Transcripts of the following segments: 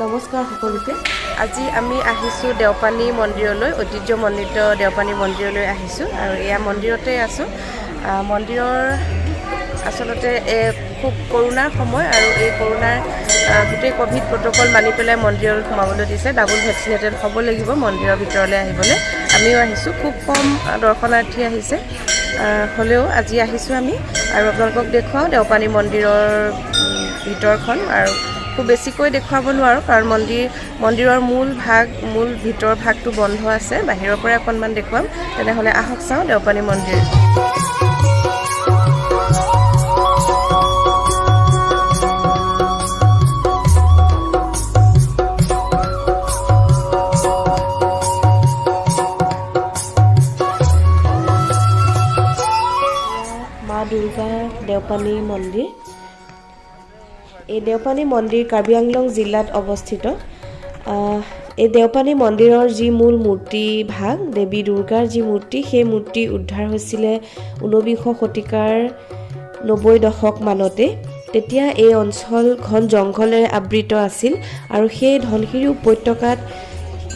নমস্কাৰ সকলোকে। আজি আমি আহিছোঁ দেওপানী মন্দিৰলৈ, ঐতিহ্যমণ্ডিত দেওপানী মন্দিৰলৈ আহিছোঁ আৰু এয়া মন্দিৰতে আছোঁ। মন্দিৰৰ আচলতে খুব কৰোণাৰ সময় আৰু এই কৰোণাৰ গোটেই ক'ভিড প্ৰট'কল মানি পেলাই মন্দিৰত সোমাবলৈ দিছে। ডাবল ভেকচিনেটেড হ'ব লাগিব মন্দিৰৰ ভিতৰলৈ আহিবলৈ। আমিও আহিছোঁ, খুব কম দৰ্শনাৰ্থী আহিছে, হ'লেও আজি আহিছোঁ আমি আৰু আপোনালোকক দেখুৱাওঁ দেওপানী মন্দিৰৰ ভিতৰখন। আৰু খুব বেছিকৈ দেখুৱাব নোৱাৰোঁ কাৰণ মন্দিৰৰ মূল ভিতৰ ভাগটো বন্ধ আছে, বাহিৰৰ পৰা অকণমান দেখুৱাম। তেনেহ'লে আহক চাওঁ দেওপানী মন্দিৰ। মা দুৰ্গা দেওপানী মন্দিৰ। এই দেওপানী মন্দিৰ কাৰ্বি আংলং জিলাত অৱস্থিত। এই দেওপানী মন্দিৰৰ যি মূল মূৰ্তি ভাগ, দেৱী দুৰ্গাৰ যি মূৰ্তি, সেই মূৰ্তি উদ্ধাৰ হৈছিলে 19 শতিকাৰ 90 দশক মানতে। তেতিয়া এই অঞ্চল ঘন জংঘলেৰে আবৃত আছিল আৰু সেই ধনশিৰি উপত্যকাত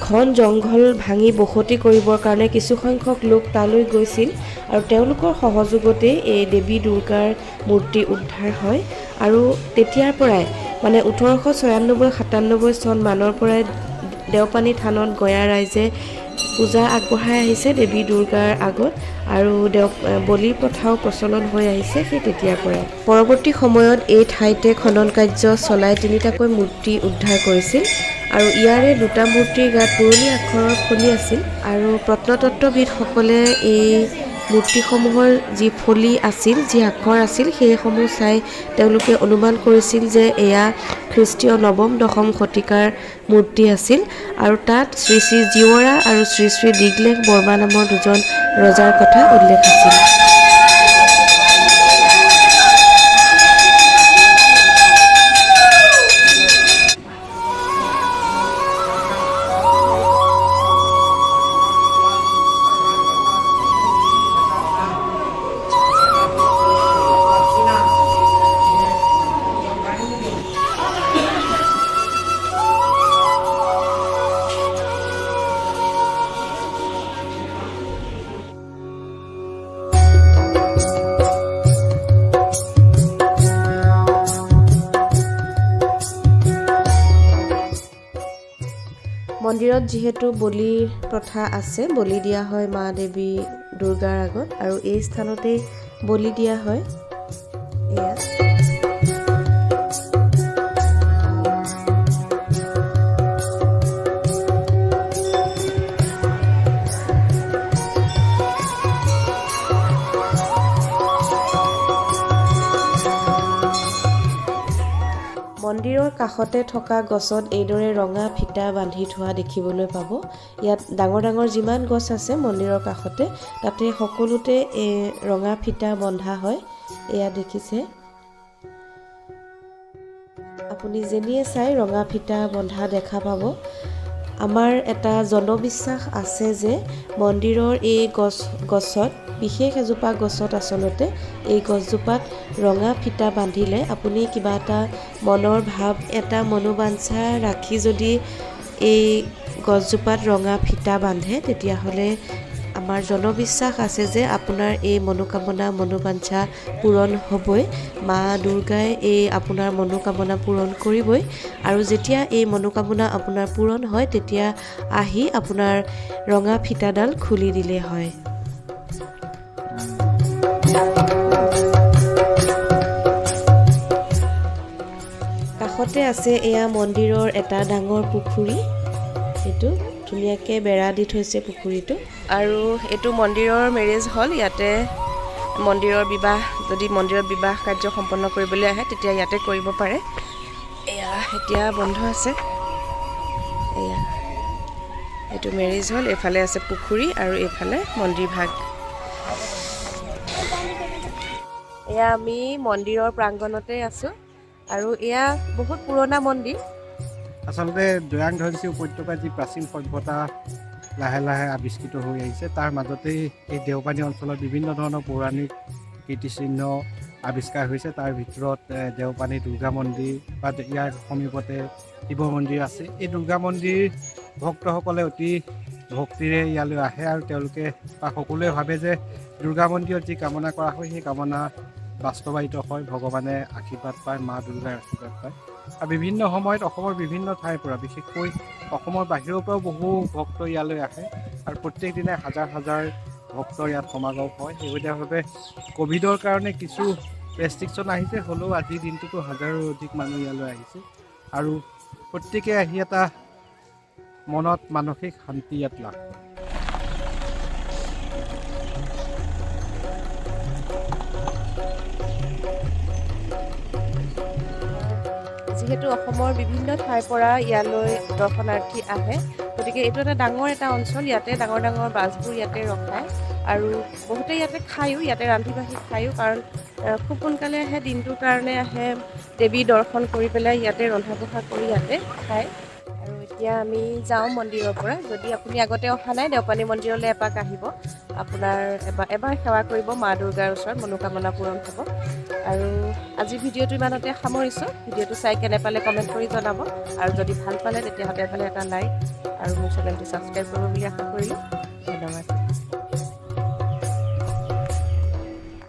ঘন জংঘল ভাঙি বসতি কৰিবৰ কাৰণে কিছুসংখ্যক লোক তালৈ গৈছিল আৰু তেওঁলোকৰ সহযোগতে এই দেৱী দুৰ্গাৰ মূৰ্তি উদ্ধাৰ হয়। আৰু তেতিয়াৰ পৰাই মানে 1896-97 চন মানৰ পৰাই দেওপানী থানত গঞা ৰাইজে পূজা আগবঢ়াই আহিছে দেৱী দুৰ্গাৰ আগত আৰু বলি প্ৰথাও প্ৰচলন হৈ আহিছে সেই তেতিয়াৰ পৰাই। পৰৱৰ্তী সময়ত এই ঠাইতে খনন কাৰ্য চলাই 3টাকৈ মূৰ্তি উদ্ধাৰ কৰিছিল আৰু ইয়াৰে 2টা মূৰ্তিৰ গাত পুৰণি আখৰৰ ফলি আছিল আৰু প্ৰত্নতত্ত্ববিদসকলে এই মূৰ্তিসমূহৰ যি ফলি আছিল, যি আখৰ আছিল, সেইসমূহ চাই তেওঁলোকে অনুমান কৰিছিল যে এয়া খ্ৰীষ্টীয় 9ম-10ম শতিকাৰ মূৰ্তি আছিল আৰু তাত শ্ৰী শ্ৰী জীৱৰা আৰু শ্ৰী শ্ৰী দীঘলেখ বৰ্মা নামৰ 2জন ৰজাৰ কথা উল্লেখ আছিল। মন্দিৰত যিহেতু বলিৰ প্ৰথা আছে, বলি দিয়া হয় মা দেৱী দুৰ্গাৰ আগত আৰু এই স্থানতেই বলি দিয়া হয়। এয়া মন্দিৰৰ কাষতে থকা গছত এইদৰে ৰঙা ফিটা বান্ধি থোৱা দেখিবলৈ পাব। ইয়াত ডাঙৰ ডাঙৰ যিমান গছ আছে মন্দিৰৰ কাষতে, তাতে সকলোতে ৰঙা ফিটা বন্ধা হয়। এয়া দেখিছে আপুনি, যেনিয়ে চাই ৰঙা ফিটা বন্ধা দেখা পাব। আমাৰ এটা জনবিশ্বাস আছে যে মন্দিৰৰ এই গছত, বিশেষ এজোপা গছত আচলতে এই গছজোপাত ৰঙা ফিটা বান্ধিলে আপুনি কিবা এটা মনৰ ভাৱ, এটা মনোবাঞ্ছা ৰাখি যদি এই গছজোপাত ৰঙা ফিটা বান্ধে, তেতিয়াহ'লে আমাৰ জনবিশ্বাস আছে যে আপোনাৰ এই মনোবাঞ্ছা পূৰণ হ'বই। মা দুৰ্গাই এই আপোনাৰ মনোকামনা পূৰণ কৰিবই আৰু যেতিয়া এই মনোকামনা আপোনাৰ পূৰণ হয়, তেতিয়া আহি আপোনাৰ ৰঙা ফিটাডাল খুলি দিলে হয়। কাষতে আছে এয়া মন্দিৰৰ এটা ডাঙৰ পুখুৰী। এইটো ধুনীয়াকৈ বেৰা দি থৈছে পুখুৰীটো আৰু এইটো মন্দিৰৰ মেৰেজ হল। ইয়াতে যদি মন্দিৰত বিবাহ কাৰ্য সম্পন্ন কৰিবলৈ আহে তেতিয়া ইয়াতে কৰিব পাৰে। এয়া এতিয়া বন্ধ আছে। এয়া এইটো মেৰেজ হল, এইফালে আছে পুখুৰী আৰু এইফালে মন্দিৰ ভাগ। এয়া আমি মন্দিৰৰ প্ৰাংগণতে আছোঁ আৰু এয়া বহুত পুৰণা মন্দিৰ। আচলতে দৈয়াং ধনশিৰি উপত্যকাৰ যি প্ৰাচীন সভ্যতা লাহে লাহে আৱিষ্কৃত হৈ আহিছে, তাৰ মাজতেই এই দেওপানী অঞ্চলত বিভিন্ন ধৰণৰ পৌৰাণিক কীৰ্তিচিহ্ন আৱিষ্কাৰ হৈছে। তাৰ ভিতৰত দেওপানী দুৰ্গা মন্দিৰ বা ইয়াৰ সমীপতে শিৱ মন্দিৰ আছে। এই দুৰ্গা মন্দিৰ ভক্তসকলে অতি ভক্তিৰে ইয়ালৈ আহে আৰু তেওঁলোকে বা সকলোৱে ভাবে যে দুৰ্গা মন্দিৰত যি কামনা কৰা হয় সেই কামনা বাস্তৱায়িত হয়, ভগৱানে আশীৰ্বাদ পায়, মা দুৰ্গাৰ আশীৰ্বাদ পায়। আৰু বিভিন্ন সময়ত অসমৰ বিভিন্ন ঠাইৰ পৰা, বিশেষকৈ অসমৰ বাহিৰৰ পৰাও বহু ভক্ত ইয়ালৈ আহে আৰু প্ৰত্যেক দিনাই হাজাৰ হাজাৰ ভক্তৰ ইয়াত সমাগম হয়। শেহতীয়াভাৱে ক'ভিডৰ কাৰণে কিছু ৰেষ্ট্ৰিকশ্যন আহিছে, হ'লেও আজিৰ দিনটোতো হাজাৰৰ অধিক মানুহ ইয়ালৈ আহিছে আৰু প্ৰত্যেকে আহি এটা মনত মানসিক শান্তি ইয়াত লাভ কৰে। যিহেতু অসমৰ বিভিন্ন ঠাইৰ পৰা ইয়ালৈ দৰ্শনাৰ্থী আহে, গতিকে এইটো এটা ডাঙৰ এটা অঞ্চল। ইয়াতে ডাঙৰ ডাঙৰ বাছবোৰ ইয়াতে ৰখায় আৰু বহুতে ইয়াতে খায়ো, ইয়াতে ৰান্ধি বাঢ়ি খায়ো, কাৰণ খুব সোনকালে আহে, দিনটোৰ কাৰণে আহে, দেৱী দৰ্শন কৰি পেলাই ইয়াতে ৰন্ধা বঢ়া কৰি ইয়াতে খায়। আৰু এতিয়া আমি যাওঁ মন্দিৰৰ পৰা। যদি আপুনি আগতে অহা নাই, দেওপানী মন্দিৰলৈ এপাক আহিব, আপোনাৰ এবাৰ সেৱা কৰিব, মা দুৰ্গাৰ ওচৰত মনোকামনা পূৰণ হ'ব। আৰু আজি ভিডিঅ'টো ইমানতে সামৰিছোঁ। ভিডিঅ'টো চাই কেনে পালে কমেণ্ট কৰি জনাব, আৰু যদি ভাল পালে তেতিয়াহ'লে এটা লাইক আৰু মোৰ চেনেলটো ছাবস্ক্ৰাইব কৰিব বুলি আশা কৰিলোঁ। ধন্যবাদ।